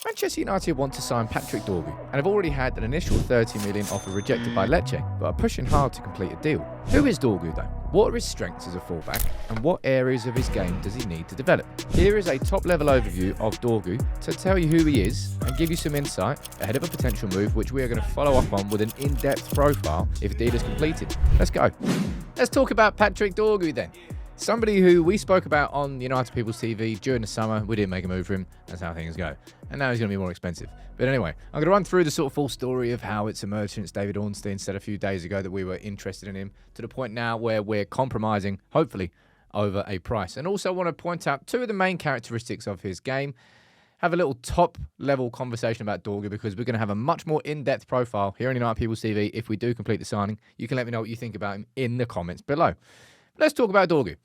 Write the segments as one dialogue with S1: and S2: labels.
S1: Manchester United want to sign Patrick Dorgu and have already had an initial 30 million offer rejected by Lecce, but are pushing hard to complete a deal. Who is Dorgu though? What are his strengths as a fullback, and what areas of his game does he need to develop? Here is a top-level overview of Dorgu to tell you who he is and give you some insight ahead of a potential move, which we are going to follow up on with an in-depth profile if the deal is completed. Let's go. Let's talk about Patrick Dorgu then. Somebody who we spoke about on United People's TV during the summer. We didn't make a move for him. That's how things go. And now he's going to be more expensive. But anyway, I'm going to run through the sort of full story of how it's emerged since David Ornstein said a few days ago that we were interested in him, to the point now where we're compromising, hopefully, over a price. And also want to point out two of the main characteristics of his game. Have a little top-level conversation about Dorgu, because we're going to have a much more in-depth profile here on United People's TV if we do complete the signing. You can let me know what you think about him in the comments below. Let's talk about Dorgu.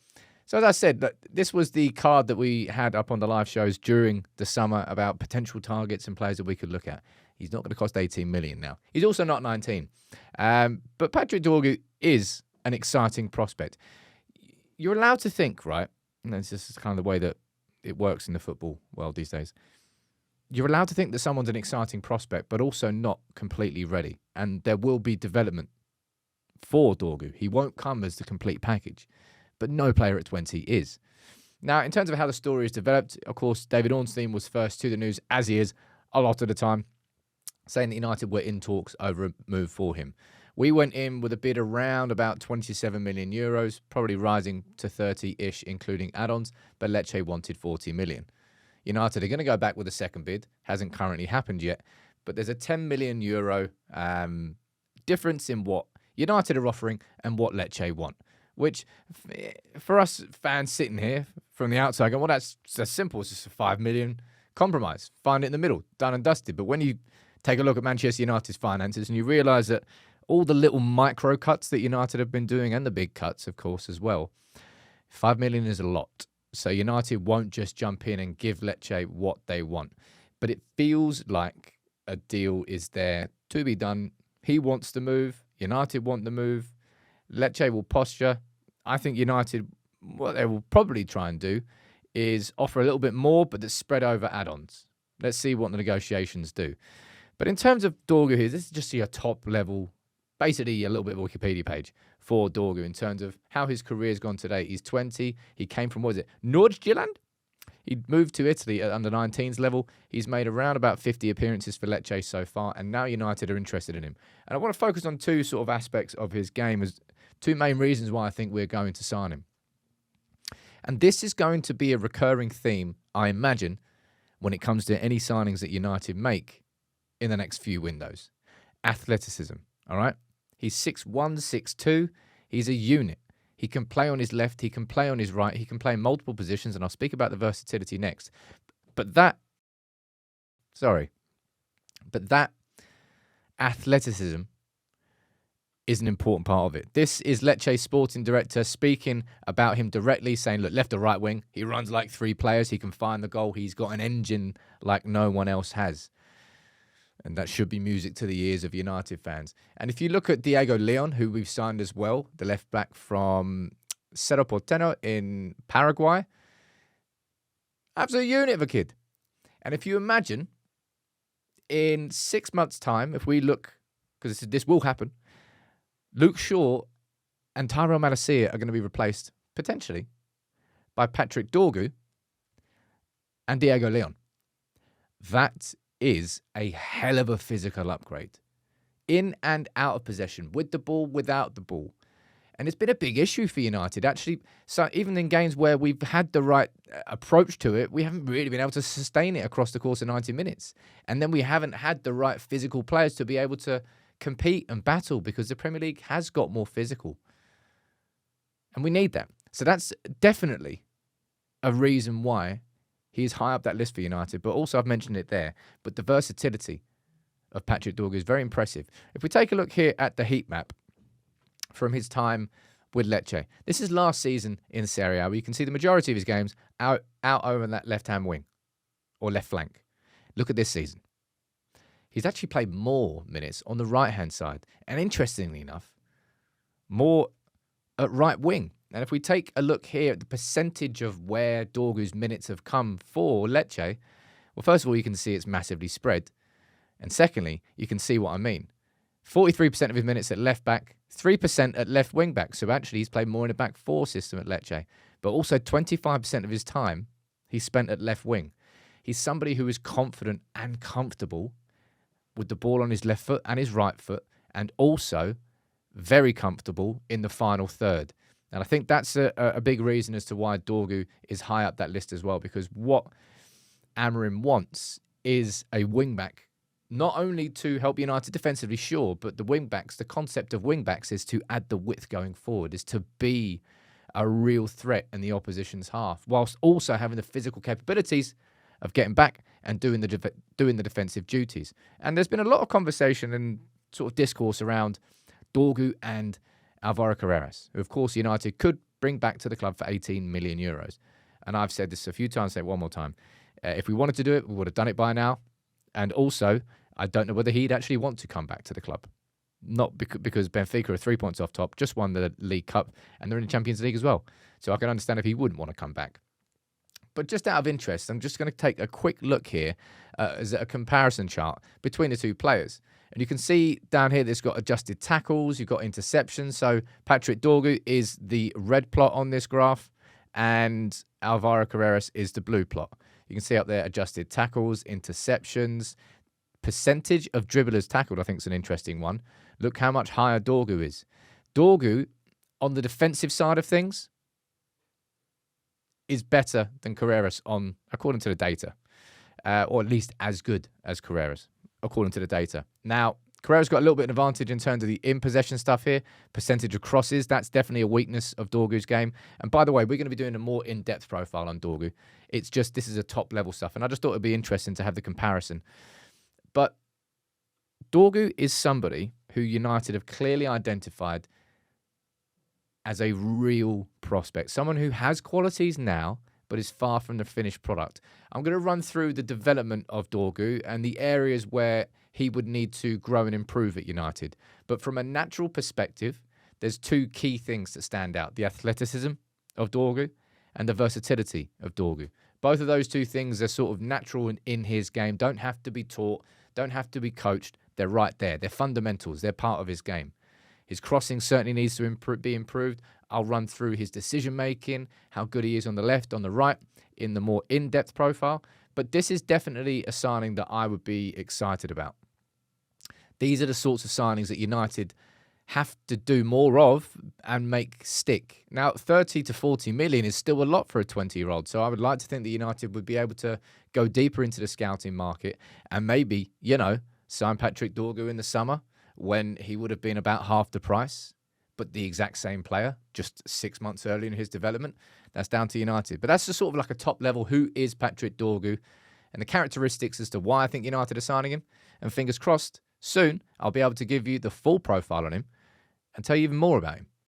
S1: So as I said, this was the card that we had up on the live shows during the summer about potential targets and players that we could look at. He's not going to cost 18 million now. He's also not 19. But Patrick Dorgu is an exciting prospect. You're allowed to think, right? And this is kind of the way that it works in the football world these days. You're allowed to think that someone's an exciting prospect, but also not completely ready. And there will be development for Dorgu. He won't come as the complete package. But no player at 20 is. Now, in terms of how the story is developed, of course, David Ornstein was first to the news, as he is a lot of the time, saying that United were in talks over a move for him. We went in with a bid around about 27 million euros, probably rising to 30-ish, including add-ons, but Lecce wanted 40 million. United are going to go back with a second bid. Hasn't currently happened yet, but there's a 10 million euro difference in what United are offering and what Lecce want. Which, for us fans sitting here from the outside, going, well, that's simple. It's just a 5 million compromise. Find it in the middle, done and dusted. But when you take a look at Manchester United's finances and you realise that all the little micro cuts that United have been doing, and the big cuts, of course, as well, 5 million is a lot. So United won't just jump in and give Lecce what they want. But it feels like a deal is there to be done. He wants the move. United want the move. Lecce will posture. I think United, what they will probably try and do is offer a little bit more, but that's spread over add-ons. Let's see what the negotiations do. But in terms of Dorgu here, this is just your top level, basically a little bit of a Wikipedia page for Dorgu in terms of how his career's gone today. He's 20. He came from, what is it, Nordjylland? He moved to Italy at under-19s level. He's made around about 50 appearances for Lecce so far, and now United are interested in him. And I want to focus on two sort of aspects of his game as two main reasons why I think we're going to sign him. And this is going to be a recurring theme, I imagine, when it comes to any signings that United make in the next few windows. Athleticism, all right? He's 6'1", 6'2". He's a unit. He can play on his left. He can play on his right. He can play in multiple positions, and I'll speak about the versatility next. But that athleticism is an important part of it. This is Lecce's sporting director speaking about him directly, saying, look, left or right wing, he runs like three players. He can find the goal. He's got an engine like no one else has. And that should be music to the ears of United fans. And if you look at Diego Leon, who we've signed as well, the left back from Cerro Porteño in Paraguay, absolute unit of a kid. And if you imagine, in 6 months' time, if we look, because this will happen, Luke Shaw and Tyrell Malacia are going to be replaced, potentially, by Patrick Dorgu and Diego Leon. That is a hell of a physical upgrade. In and out of possession, with the ball, without the ball. And it's been a big issue for United, actually. So even in games where we've had the right approach to it, we haven't really been able to sustain it across the course of 90 minutes. And then we haven't had the right physical players to be able to compete and battle, because the Premier League has got more physical. And we need that. So that's definitely a reason why he's high up that list for United. But also, I've mentioned it there, but the versatility of Patrick Dorgu is very impressive. If we take a look here at the heat map from his time with Lecce, this is last season in Serie A, where you can see the majority of his games out over that left-hand wing or left flank. Look at this season. He's actually played more minutes on the right-hand side. And interestingly enough, more at right wing. And if we take a look here at the percentage of where Dorgu's minutes have come for Lecce, Well, first of all, you can see it's massively spread. And secondly, you can see what I mean. 43% of his minutes at left back, 3% at left wing back. So actually, he's played more in a back four system at Lecce. But also 25% of his time he spent at left wing. He's somebody who is confident and comfortable with the ball on his left foot and his right foot, and also very comfortable in the final third. And I think that's a big reason as to why Dorgu is high up that list as well, because what Amorim wants is a wing-back, not only to help United defensively, sure, but the wing-backs, the concept of wing-backs is to add the width going forward, is to be a real threat in the opposition's half, whilst also having the physical capabilities of getting back and doing the defensive duties. And there's been a lot of conversation and sort of discourse around Dorgu and Alvaro Carreras, who, of course, United could bring back to the club for 18 million euros. And I've said this a few times, say it one more time. If we wanted to do it, we would have done it by now. And also, I don't know whether he'd actually want to come back to the club. Not because Benfica are 3 points off top, just won the League Cup, and they're in the Champions League as well. So I can understand if he wouldn't want to come back. But just out of interest, I'm just going to take a quick look here as a comparison chart between the two players. And you can see down here, there's got adjusted tackles, you've got interceptions. So Patrick Dorgu is the red plot on this graph, and Alvaro Carreras is the blue plot. You can see up there adjusted tackles, interceptions, percentage of dribblers tackled, I think is an interesting one. Look how much higher Dorgu is. Dorgu, on the defensive side of things, is better than Carreras on, according to the data, or at least as good as Carreras, according to the data. Now, Carreras got a little bit of an advantage in terms of the in-possession stuff here. Percentage of crosses, that's definitely a weakness of Dorgu's game. And by the way, we're going to be doing a more in-depth profile on Dorgu. It's just, this is a top-level stuff. And I just thought it'd be interesting to have the comparison. But Dorgu is somebody who United have clearly identified as a real prospect. Someone who has qualities now, but is far from the finished product. I'm going to run through the development of Dorgu and the areas where he would need to grow and improve at United. But from a natural perspective, there's two key things that stand out. The athleticism of Dorgu and the versatility of Dorgu. Both of those two things are sort of natural in his game. Don't have to be taught, don't have to be coached. They're right there. They're fundamentals. They're part of his game. His crossing certainly needs to be improved. I'll run through his decision-making, how good he is on the left, on the right, in the more in-depth profile. But this is definitely a signing that I would be excited about. These are the sorts of signings that United have to do more of and make stick. Now, 30 to 40 million is still a lot for a 20-year-old. So I would like to think that United would be able to go deeper into the scouting market and maybe, sign Patrick Dorgu in the summer when he would have been about half the price, but the exact same player, just 6 months early in his development. That's down to United. But that's just sort of like a top level. Who is Patrick Dorgu? And the characteristics as to why I think United are signing him. And fingers crossed, soon I'll be able to give you the full profile on him and tell you even more about him.